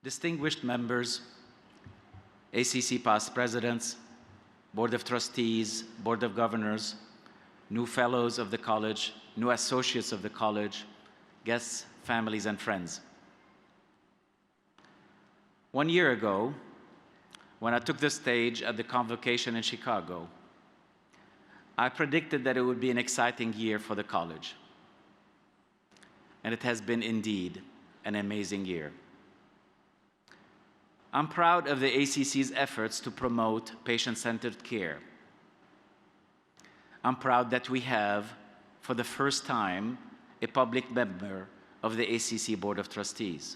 distinguished members, ACC past presidents, Board of Trustees, Board of Governors, new fellows of the college, new associates of the college, guests, families, and friends. 1 year ago, when I took the stage at the Convocation in Chicago, I predicted that it would be an exciting year for the college. And it has been indeed an amazing year. I'm proud of the ACC's efforts to promote patient-centered care. I'm proud that we have, for the first time, a public member of the ACC Board of Trustees.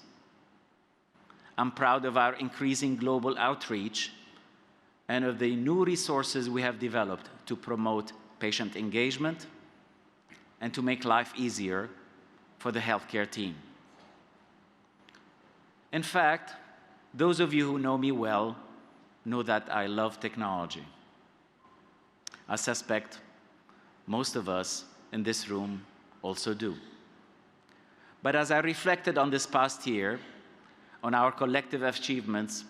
I'm proud of our increasing global outreach and of the new resources we have developed to promote patient engagement and to make life easier for the healthcare team. In fact, those of you who know me well know that I love technology. I suspect most of us in this room also do. But as I reflected on this past year, on our collective achievements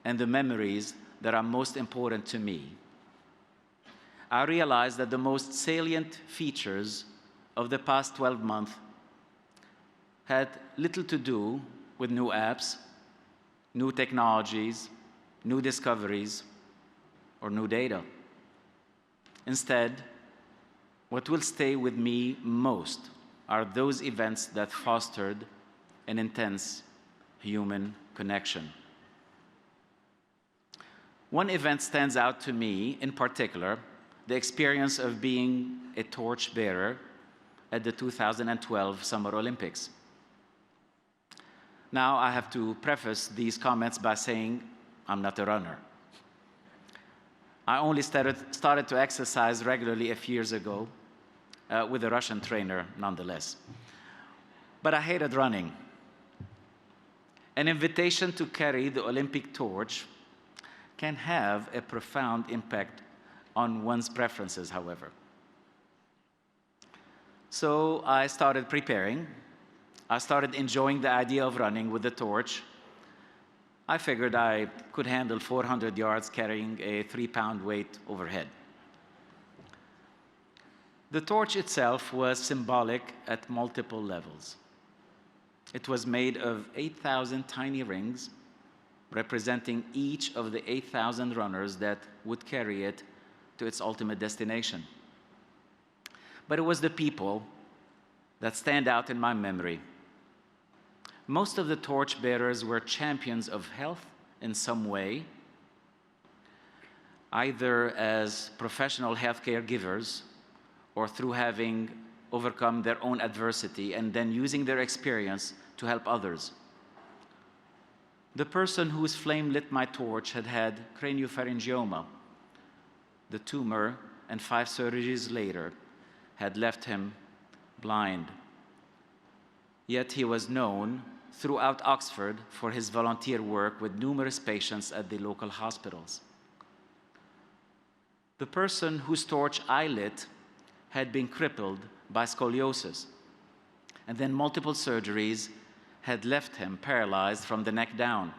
and the memories that are most important to me, I realized that the most salient features of the past 12 months had little to do with new apps, new technologies, new discoveries, or new data. Instead, what will stay with me most are those events that fostered an intense human connection. One event stands out to me in particular, the experience of being a torchbearer at the 2012 Summer Olympics. Now, I have to preface these comments by saying I'm not a runner. I only started to exercise regularly a few years ago with a Russian trainer, nonetheless. But I hated running. An invitation to carry the Olympic torch can have a profound impact on one's preferences, however. So I started preparing. I started enjoying the idea of running with the torch. I figured I could handle 400 yards carrying a 3-pound weight overhead. The torch itself was symbolic at multiple levels. It was made of 8,000 tiny rings, representing each of the 8,000 runners that would carry it to its ultimate destination. But it was the people that stand out in my memory. Most of the torchbearers were champions of health in some way, either as professional healthcare givers or through having overcome their own adversity and then using their experience to help others. The person whose flame lit my torch had had craniopharyngioma. The tumor, and 5 surgeries later, had left him blind. Yet he was known throughout Oxford for his volunteer work with numerous patients at the local hospitals. The person whose torch I lit had been crippled by scoliosis, and then multiple surgeries had left him paralyzed from the neck down.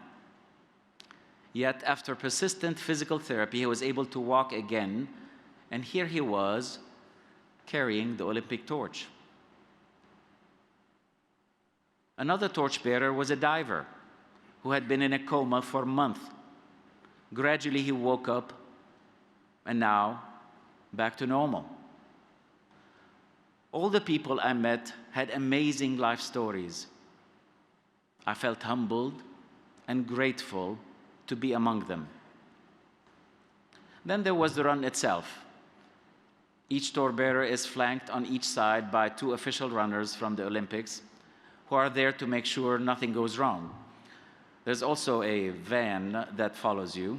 Yet after persistent physical therapy, he was able to walk again, and here he was carrying the Olympic torch. Another torchbearer was a diver who had been in a coma for a month. Gradually, he woke up, and now back to normal. All the people I met had amazing life stories. I felt humbled and grateful to be among them. Then there was the run itself. Each torchbearer is flanked on each side by 2 official runners from the Olympics who are there to make sure nothing goes wrong. There's also a van that follows you.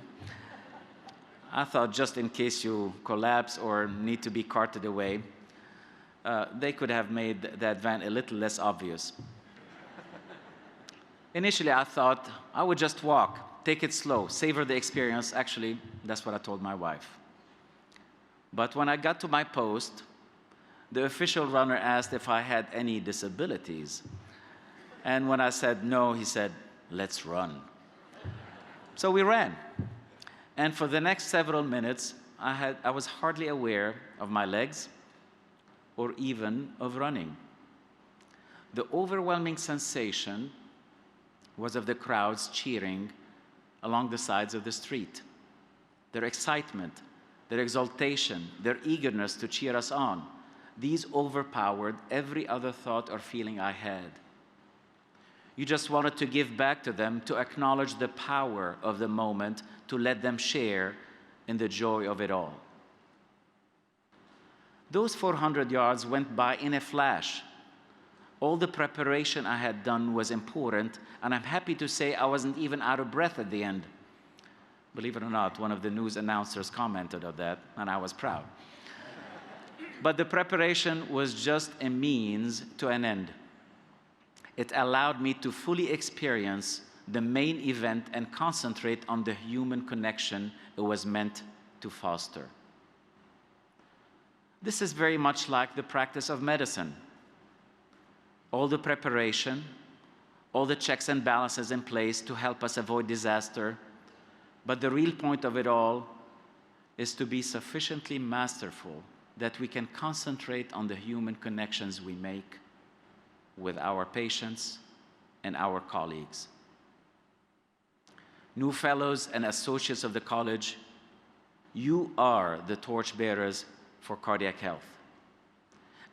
I thought just in case you collapse or need to be carted away, they could have made that van a little less obvious. Initially, I thought I would just walk, take it slow, savor the experience. Actually, that's what I told my wife. But when I got to my post, the official runner asked if I had any disabilities. And when I said no, he said, let's run. So we ran. And for the next several minutes, I was hardly aware of my legs or even of running. The overwhelming sensation was of the crowds cheering along the sides of the street. Their excitement, their exultation, their eagerness to cheer us on, these overpowered every other thought or feeling I had. You just wanted to give back to them, to acknowledge the power of the moment, to let them share in the joy of it all. Those 400 yards went by in a flash. All the preparation I had done was important, and I'm happy to say I wasn't even out of breath at the end. Believe it or not, one of the news announcers commented on that, and I was proud. But the preparation was just a means to an end. It allowed me to fully experience the main event and concentrate on the human connection it was meant to foster. This is very much like the practice of medicine. All the preparation, all the checks and balances in place to help us avoid disaster, but the real point of it all is to be sufficiently masterful that we can concentrate on the human connections we make with our patients and our colleagues. New fellows and associates of the college, you are the torchbearers for cardiac health.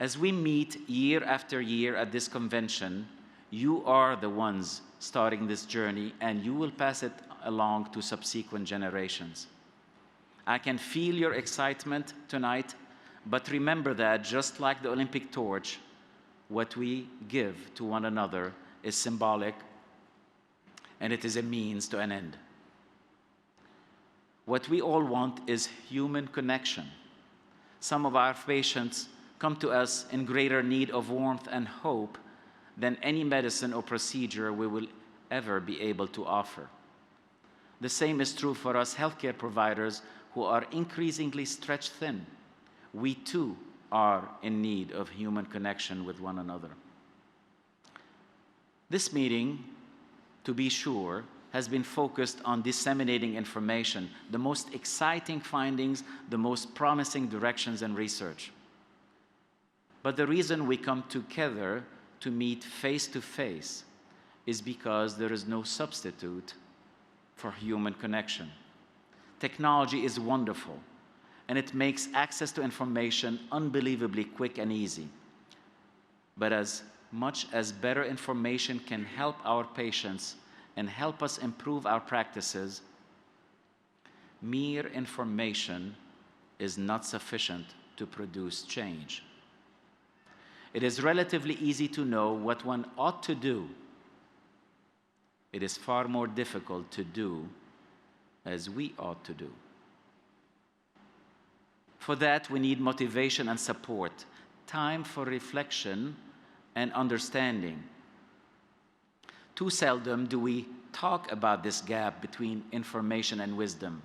As we meet year after year at this convention, you are the ones starting this journey, and you will pass it along to subsequent generations. I can feel your excitement tonight, but remember that just like the Olympic torch, what we give to one another is symbolic, and it is a means to an end. What we all want is human connection. Some of our patients come to us in greater need of warmth and hope than any medicine or procedure we will ever be able to offer. The same is true for us healthcare providers who are increasingly stretched thin. We too are in need of human connection with one another. This meeting, to be sure, has been focused on disseminating information, the most exciting findings, the most promising directions and research. But the reason we come together to meet face to face is because there is no substitute for human connection. Technology is wonderful, and it makes access to information unbelievably quick and easy. But as much as better information can help our patients and help us improve our practices, mere information is not sufficient to produce change. It is relatively easy to know what one ought to do. It is far more difficult to do as we ought to do. For that, we need motivation and support, time for reflection and understanding. Too seldom do we talk about this gap between information and wisdom.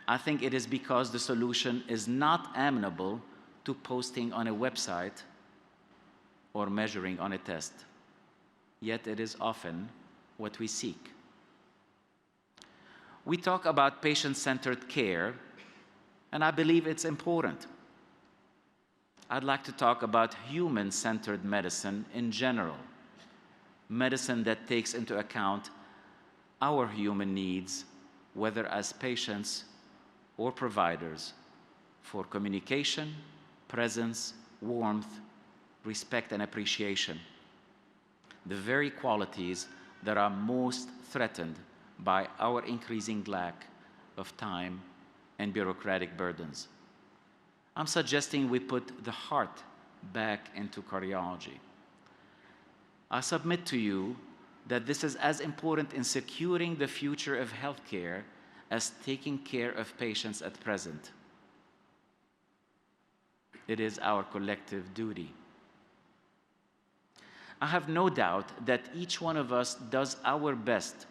I think it is because the solution is not amenable to posting on a website or measuring on a test. Yet it is often what we seek. We talk about patient-centered care, and I believe it's important. I'd like to talk about human-centered medicine in general. Medicine that takes into account our human needs, whether as patients or providers, for communication, presence, warmth, respect, and appreciation. The very qualities that are most threatened by our increasing lack of time and bureaucratic burdens. I'm suggesting we put the heart back into cardiology. I submit to you that this is as important in securing the future of healthcare as taking care of patients at present. It is our collective duty. I have no doubt that each one of us does our best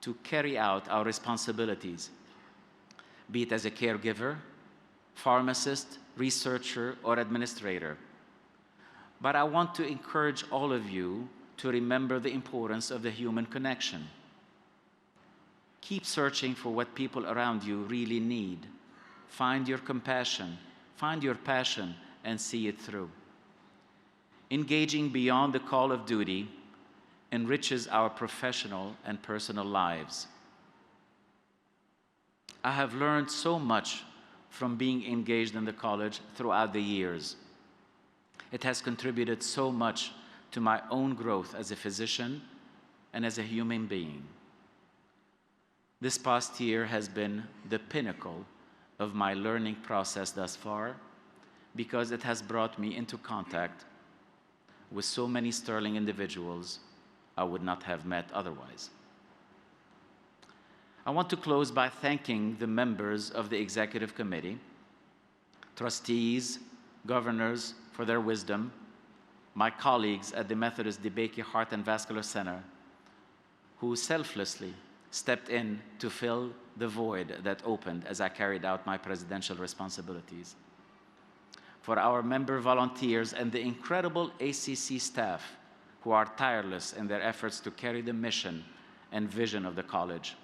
to carry out our responsibilities, be it as a caregiver, pharmacist, researcher, or administrator. But I want to encourage all of you to remember the importance of the human connection. Keep searching for what people around you really need. Find your compassion, find your passion, and see it through. Engaging beyond the call of duty enriches our professional and personal lives. I have learned so much from being engaged in the college throughout the years. It has contributed so much to my own growth as a physician and as a human being. This past year has been the pinnacle of my learning process thus far because it has brought me into contact with so many sterling individuals I would not have met otherwise. I want to close by thanking the members of the Executive Committee, trustees, governors for their wisdom, my colleagues at the Methodist DeBakey Heart and Vascular Center, who selflessly stepped in to fill the void that opened as I carried out my presidential responsibilities. For our member volunteers and the incredible ACC staff who are tireless in their efforts to carry the mission and vision of the college.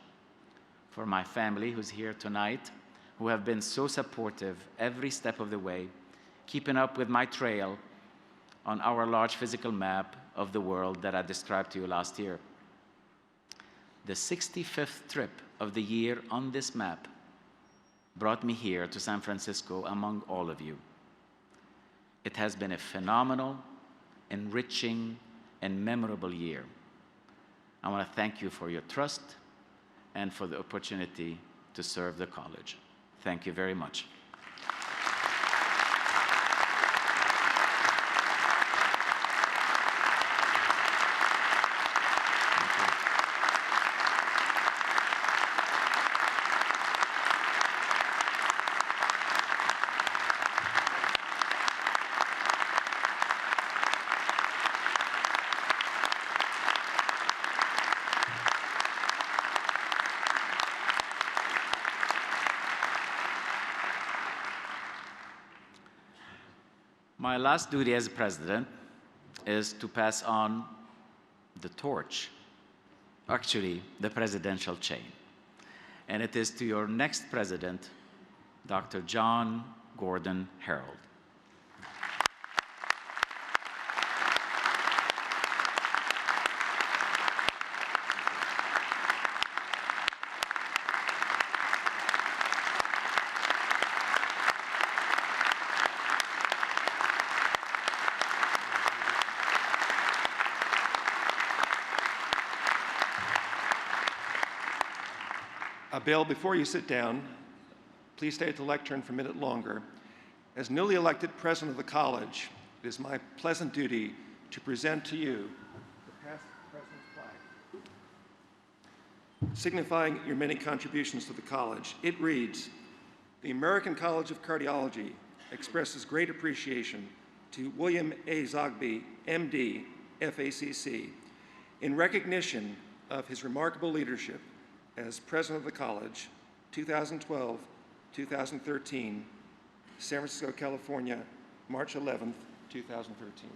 For my family who's here tonight, who have been so supportive every step of the way, keeping up with my trail on our large physical map of the world that I described to you last year. The 65th trip of the year on this map brought me here to San Francisco among all of you. It has been a phenomenal, enriching, and memorable year. I want to thank you for your trust and for the opportunity to serve the college. Thank you very much. My last duty as president is to pass on the torch, actually the presidential chain. And it is to your next president, Dr. John Gordon Harold. Bill, before you sit down, please stay at the lectern for a minute longer. As newly elected president of the college, it is my pleasant duty to present to you the past president's flag, signifying your many contributions to the college. It reads, "The American College of Cardiology expresses great appreciation to William A. Zoghbi, MD, FACC, in recognition of his remarkable leadership as president of the college, 2012-2013, San Francisco, California, March 11th, 2013.